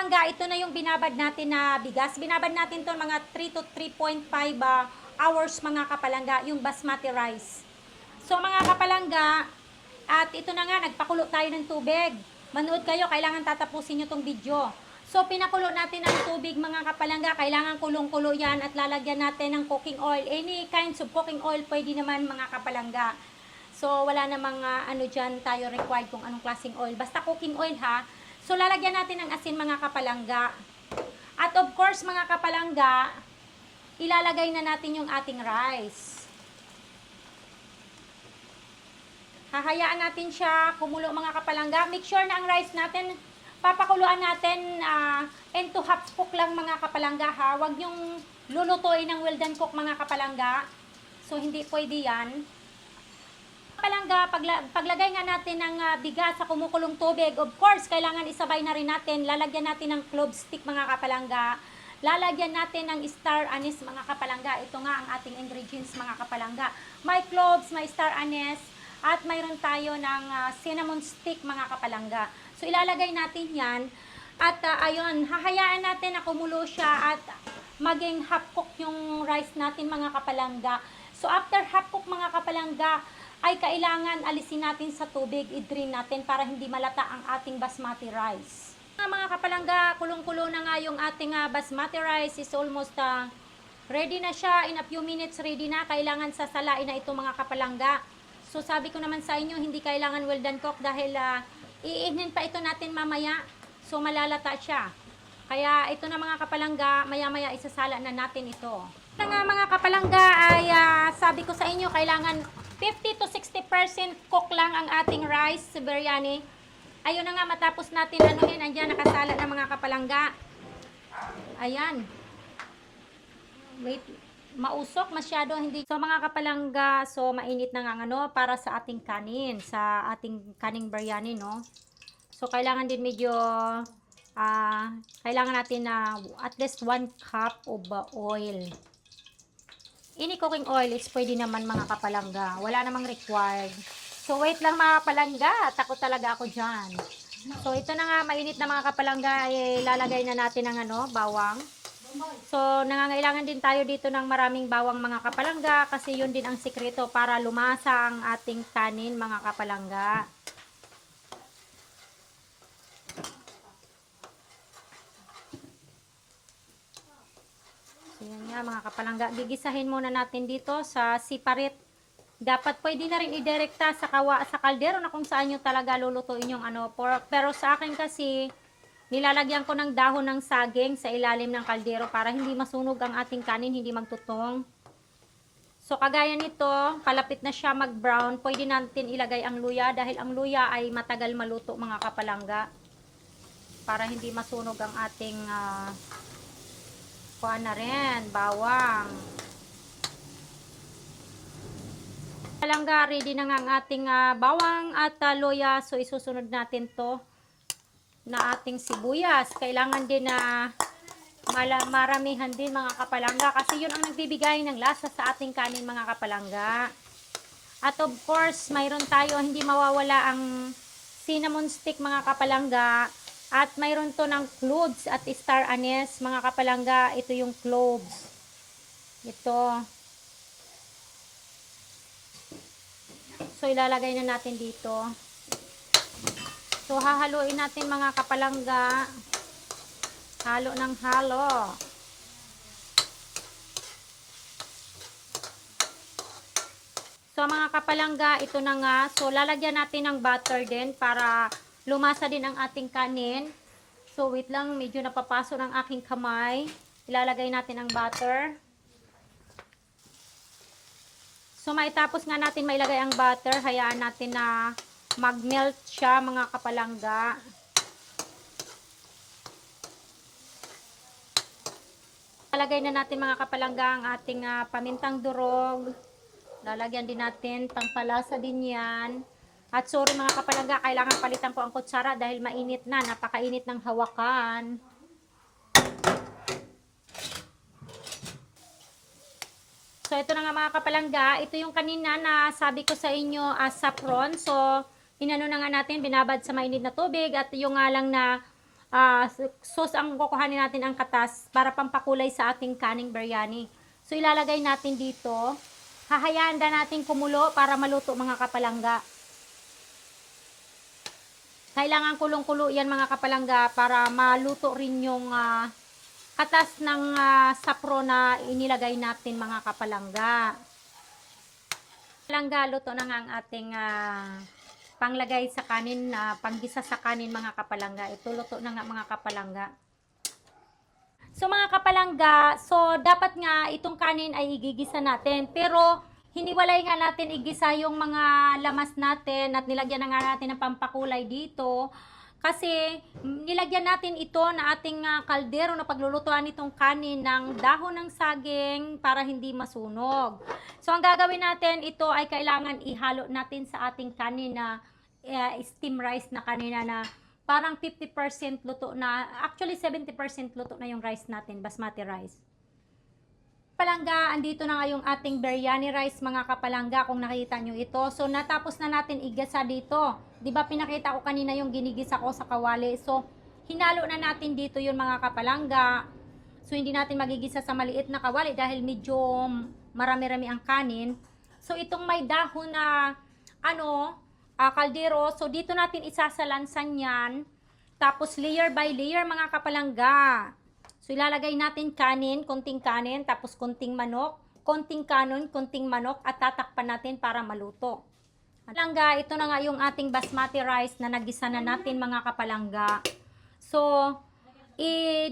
kapalangga, ito na yung binabad natin na bigas. Binabad natin to mga 3 to 3.5 hours mga kapalangga, yung basmati rice. So mga kapalangga, at ito na nga, nagpakulo tayo ng tubig. Manood kayo, kailangan tatapusin nyo tong video. So pinakulo natin ang tubig mga kapalangga, kailangan kulong-kulo yan at lalagyan natin ng cooking oil. Any kinds of cooking oil pwede naman mga kapalangga. So wala namang ano dyan tayo required kung anong klaseng oil. Basta cooking oil ha. So lalagyan natin ng asin mga kapalangga. At of course mga kapalangga, ilalagay na natin yung ating rice. Hahayaan natin siya kumulo mga kapalangga. Make sure na ang rice natin, papakuluan natin into half cook lang mga kapalangga ha. Huwag yung lulutuin ng well done cook mga kapalangga. So hindi pwede yan. Kapalangga, paglagay nga natin ng bigas sa kumukulong tubig, of course, kailangan isabay na rin natin. Lalagyan natin ng clove stick mga kapalangga. Lalagyan natin ng star anise mga kapalangga. Ito nga ang ating ingredients mga kapalangga. May cloves, may star anise, at mayroon tayo ng cinnamon stick mga kapalangga. So ilalagay natin yan. At ayun, hahayaan natin na kumulo siya at maging half cook yung rice natin mga kapalangga. So after half cook mga kapalangga, ay kailangan alisin natin sa tubig, i-drain natin para hindi malata ang ating basmati rice. Mga kapalangga, kulong-kulo na nga yung ating basmati rice is almost ready na siya. In a few minutes ready na. Kailangan sasalain na ito mga kapalangga. So sabi ko naman sa inyo, hindi kailangan well done cook dahil iihnin pa ito natin mamaya. So malalata siya. Kaya ito na mga kapalangga, maya-maya isasala na natin ito. Ito nga mga kapalangga ay sabi ko sa inyo, kailangan 50 to 60% cook lang ang ating rice biryani. Ayun na nga, matapos natin anuhin, andyan nakasala na mga kapalangga. Ayan. Wait. Mausok masyado, hindi. So mga kapalangga, so mainit na nga ano para sa ating kanin, sa ating kaning biryani, no? So kailangan din medyo kailangan natin na at least 1 cup of oil. Ini cooking oil is pwede naman mga kapalangga, wala namang required. So wait lang mga kapalangga, takot talaga ako dyan. So ito na nga, mainit na mga kapalangga, lalagay na natin ang ano, bawang. So, nangangailangan din tayo dito ng maraming bawang mga kapalangga kasi yun din ang sikreto para lumasa ang ating kanin mga kapalangga. So, yan nga mga kapalangga. Gigisahin muna natin dito sa separate. Dapat pwede na rin idirekta sa kaldero na kung saan nyo talaga lulutuin yung ano. Pero sa akin kasi, nilalagyan ko ng dahon ng saging sa ilalim ng kaldero para hindi masunog ang ating kanin, hindi magtutong. So kagaya nito, palapit na siya mag-brown, pwede natin ilagay ang luya dahil ang luya ay matagal maluto mga kapalangga. Para hindi masunog ang ating kuha na rin, bawang. Kapalangga, ready na nga ang ating bawang at luya. So isusunod natin to na ating sibuyas. Kailangan din na maramihan din mga kapalangga kasi yun ang nagbibigay ng lasa sa ating kanin mga kapalangga. At of course, mayroon tayo, hindi mawawala ang cinnamon stick mga kapalangga. At mayroon to ng cloves at star anise mga kapalangga. Ito yung cloves. Ito. So ilalagay na natin dito. So, hahaluin natin mga kapalangga. Halo ng halo. So, mga kapalangga, ito na nga. So, lalagyan natin ng butter din para lumasa din ang ating kanin. So, wait lang. Medyo napapaso ng aking kamay. Ilalagay natin ang butter. So, maitapos nga natin mailagay ang butter. Hayaan natin na mag-melt siya mga kapalangga. Lalagay na natin mga kapalangga ang ating pamintang durog. Lalagyan din natin, pampalasa din yan. At sorry mga kapalangga, kailangan palitan ko ang kutsara dahil mainit na, napakainit ng hawakan. So ito na nga mga kapalangga, ito yung kanina na sabi ko sa inyo saffron. So inano na nga natin, binabad sa mainit na tubig at yung nga lang na sauce ang kukuhanin natin ang katas para pampakulay sa ating kaning biryani. So ilalagay natin dito. Hahayaan na natin kumulo para maluto mga kapalangga. Kailangan kulong-kulo yan mga kapalangga para maluto rin yung katas ng sapro na inilagay natin mga kapalangga. Kapalangga, luto na nga ang ating panglagay sa kanin, panggisa sa kanin mga kapalangga. Ito luto na nga mga kapalangga. So mga kapalangga, so dapat nga itong kanin ay igigisa natin. Pero hiniwalay nga natin igisa yung mga lamas natin at nilagyan na nga natin ng pampakulay dito. Kasi nilagyan natin ito na ating kaldero na paglulutuan itong kanin ng dahon ng saging para hindi masunog. So ang gagawin natin, ito ay kailangan ihalo natin sa ating kanin na steam rice na kanina na parang 50% luto na, actually 70% luto na yung rice natin, basmati rice. Kapalangga, andito na nga yung ating biryani rice mga kapalangga kung nakita nyo ito. So natapos na natin igisa dito. 'Di ba pinakita ko kanina yung ginigisa ko sa kawali. So hinalo na natin dito yung mga kapalangga. So hindi natin magigisa sa maliit na kawali dahil medyo marami-rami ang kanin. So itong may dahon na kaldero, so dito natin isasalansan yan. Tapos layer by layer mga kapalangga. So ilalagay natin kanin, tapos konting manok, konting kanon, konting manok at tatakpan natin para maluto. Kapalangga, ito na nga yung ating basmati rice na nagisa na natin mga kapalangga. So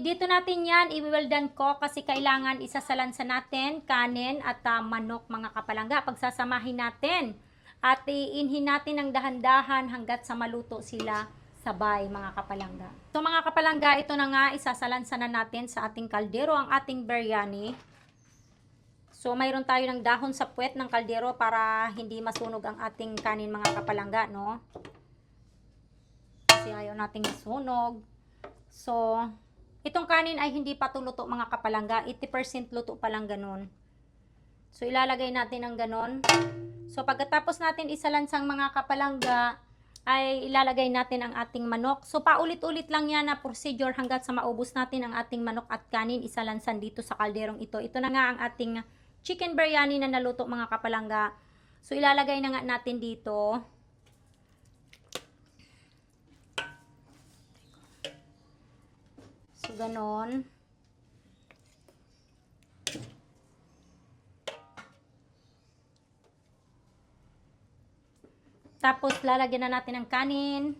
dito natin yan i-well done ko kasi kailangan isasalansan natin kanin at manok mga kapalangga. Pagsasamahin natin at iinhin natin ng dahan-dahan hanggat sa maluto sila sabay mga kapalangga. So mga kapalangga, ito na nga isasalansan na natin sa ating kaldero ang ating biryani. So mayroon tayo ng dahon sa puwet ng kaldero para hindi masunog ang ating kanin mga kapalangga, no? Kasi ayaw nating masunog. So itong kanin ay hindi pa luto mga kapalangga, 80% luto pa lang ganun. So ilalagay natin ng ganon. So pagkatapos natin isalansang mga kapalangga, ay ilalagay natin ang ating manok. So paulit-ulit lang yan na procedure hanggat sa maubos natin ang ating manok at kanin isalansan dito sa kalderong ito. Ito na nga ang ating chicken biryani na naluto mga kapalangga. So ilalagay na nga natin dito. So ganon. Tapos lalagyan na natin ng kanin.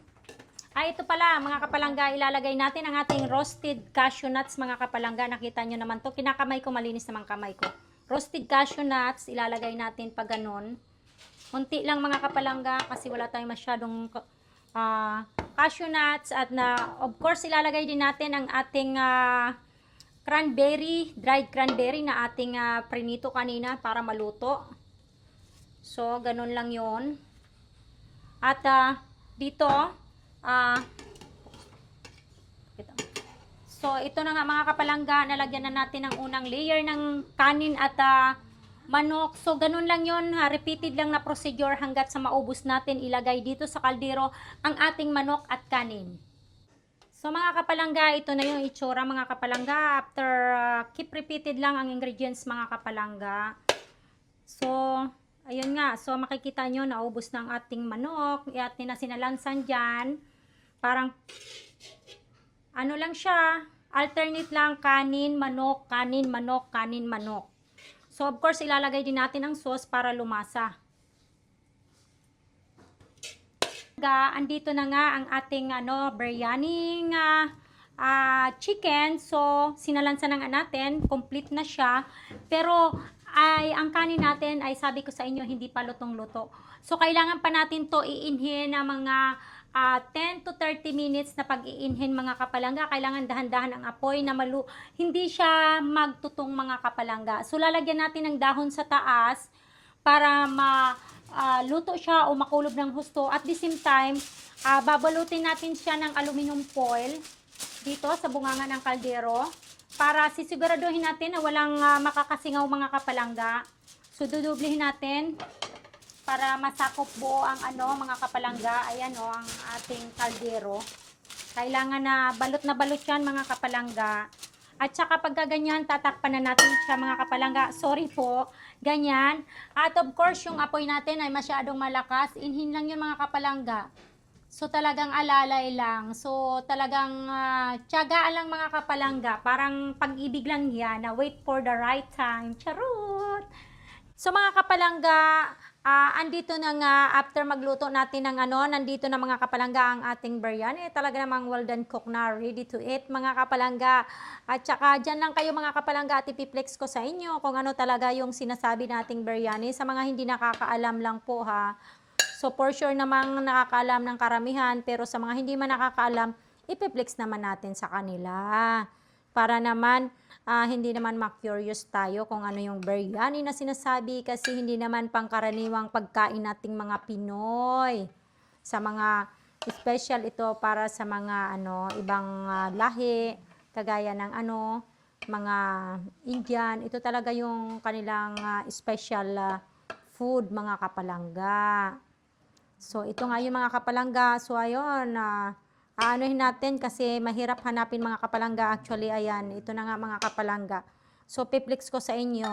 Ito pala mga kapalangga, ilalagay natin ang ating roasted cashew nuts mga kapalangga. Nakita nyo naman to, kinakamay ko, malinis naman kamay ko. Roasted cashew nuts, ilalagay natin pag ganon. Kunti lang mga kapalangga kasi wala tayong masyadong cashew nuts. At of course ilalagay din natin ang ating cranberry, dried cranberry na ating prinito kanina para maluto. So ganon lang yon. At dito so ito na nga mga kapalangga, nalagyan na natin ang unang layer ng kanin at manok. So ganun lang yon, repeated lang na procedure hanggat sa maubos natin ilagay dito sa kaldero ang ating manok at kanin. So mga kapalangga, ito na yung itsura mga kapalangga after keep repeated lang ang ingredients mga kapalangga. So ayun nga, so makikita nyo, naubos na ang ating manok. At sinalansan dyan. Parang, ano lang siya, alternate lang, kanin, manok, kanin, manok, kanin, manok. So, of course, ilalagay din natin ang sauce para lumasa. Andito na nga ang ating biryani chicken. So, sinalansan na nga natin, complete na siya. Pero, ang kanin natin ay sabi ko sa inyo hindi pa lutong-luto. So kailangan pa natin to iinhin na mga 10 to 30 minutes na pag-iinhin mga kapalangga. Kailangan dahan-dahan ang apoy na hindi siya magtutong mga kapalangga. So lalagyan natin ng dahon sa taas para luto siya o makulob ng husto. At the same time, babalutin natin siya ng aluminum foil dito sa bunganga ng kaldero. Para sisiguraduhin natin na walang makakasingaw mga kapalangga. So, dudublihin natin para masakop buo ang mga kapalangga. Ayan ang ating kaldero. Kailangan na balot yan mga kapalangga. At saka pagka ganyan, tatakpan na natin siya mga kapalangga. Sorry po, ganyan. At of course, yung apoy natin ay masyadong malakas. Inhin lang yun mga kapalangga. So talagang alalay lang. So talagang tiyagaan lang mga kapalangga. Parang pag-ibig lang yan na wait for the right time. Charot! So mga kapalangga, andito na nga after magluto natin ng nandito na mga kapalangga ang ating biryani. Talaga namang well done cook na, ready to eat mga kapalangga. At saka dyan lang kayo mga kapalangga at ipiplex ko sa inyo kung ano talaga yung sinasabi nating biryani. Sa mga hindi nakakaalam lang po ha. So for sure namang nakakaalam ng karamihan, pero sa mga hindi man nakakaalam, ipiplex naman natin sa kanila. Para naman hindi naman ma-curious tayo kung ano yung biryani na sinasabi, kasi hindi naman pangkaraniwang pagkain nating mga Pinoy. Sa mga special ito para sa mga ibang lahi, kagaya ng mga Indian. Ito talaga yung kanilang special food mga kapalangga. So ito nga yung mga kapalangga. So ayun, aanuhin natin kasi mahirap hanapin mga kapalangga. Actually, ayan, ito na nga mga kapalangga. So, piplex ko sa inyo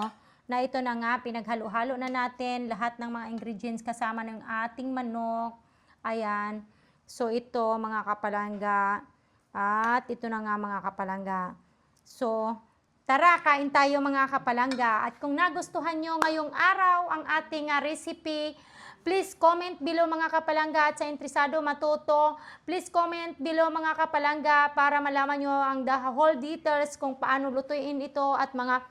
na ito na nga, pinaghalo-halo na natin lahat ng mga ingredients kasama ng ating manok. Ayan. So, ito mga kapalangga. At ito na nga mga kapalangga. So, tara, kain tayo mga kapalangga. At kung nagustuhan nyo ngayong araw ang ating recipe, please comment below mga kapalangga, at sa interesado matuto, please comment below mga kapalangga para malaman nyo ang the whole details kung paano lutuin ito at mga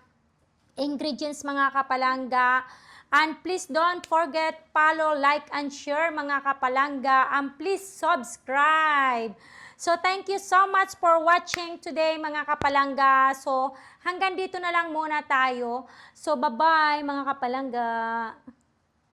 ingredients mga kapalangga. And please don't forget follow, like, and share mga kapalangga. And please subscribe. So thank you so much for watching today mga kapalangga. So hanggang dito na lang muna tayo. So bye-bye mga kapalangga.